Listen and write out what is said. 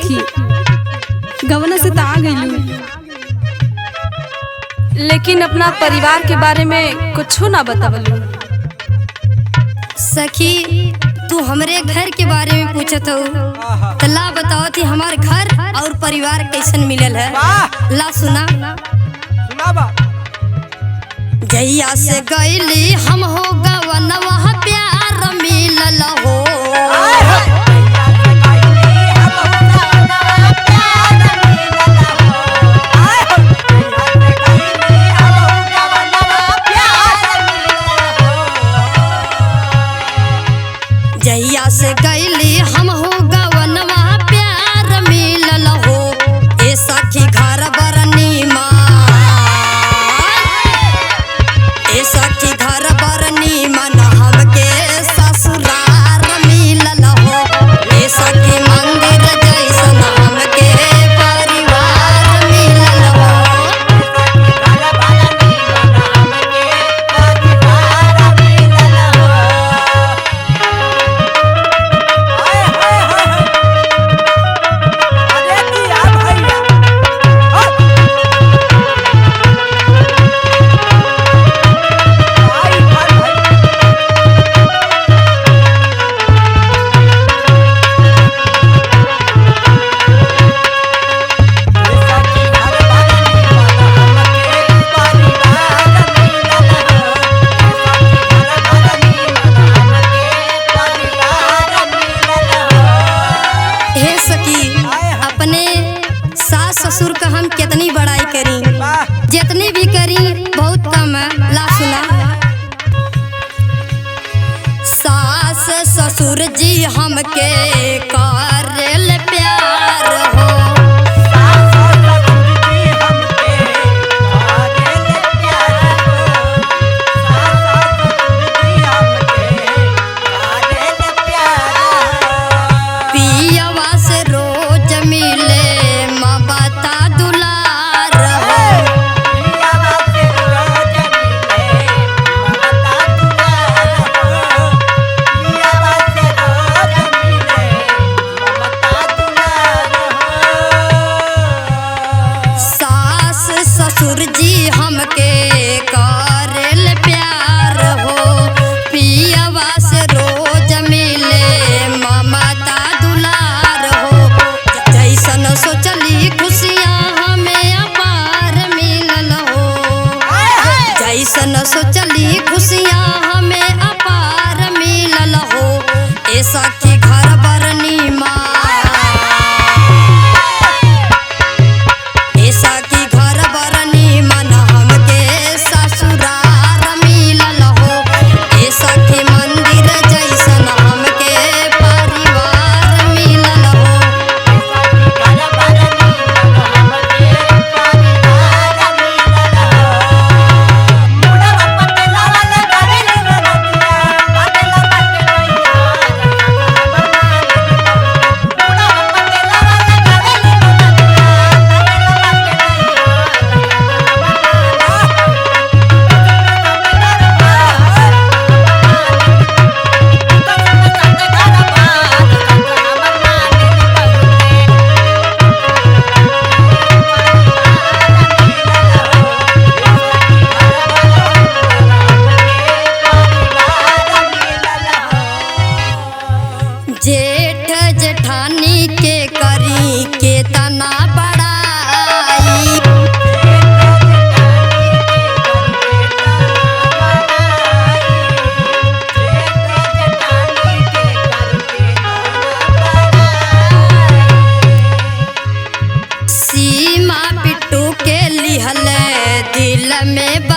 सखी, गवना से तो आ गईलू, लेकिन अपना परिवार के बारे में कुछ ना बतावलू। सखी तू हमरे घर के बारे में पूछत हो, ला बताओ थी हमार घर और परिवार कैसन मिलल है। ला सुना जैया से गईली हम हो गवनवा प्यार मिलल हो। जैया से गईली हम हो गवनवा प्यार मिलल हो। ए सखी घर बरनी माँ, ए सखी घर बरनी मन हमके ससुरार मिलल हो। ए सखी मंदिर जैसन हमके परिवार मिलल हो। ससुर का हम कितनी बड़ाई करी, जितनी भी करी बहुत कम है। ला सुना सास ससुर जी हमके करेल प्यार हो। पियवा से रोज मिले ससुर जी हमके करेल प्यार हो। पियवा से रोज मिले ममता दुलार हो। जैसन सोचली खुशियाँ हमें अपार मिलल हो। जैसन सोचली खुशियाँ हमें अपार मिलल हो। ए सखी घर बरनी माँ, ए सखी घर बरनी मन हमके ससुरार मिलल हो। ए सखी मंदिर जैसन हमके परिवार मिलल हो। जेठ जेठानी के करी के तना बड़ाई। सीमा पिट्टू के लिहल दिल में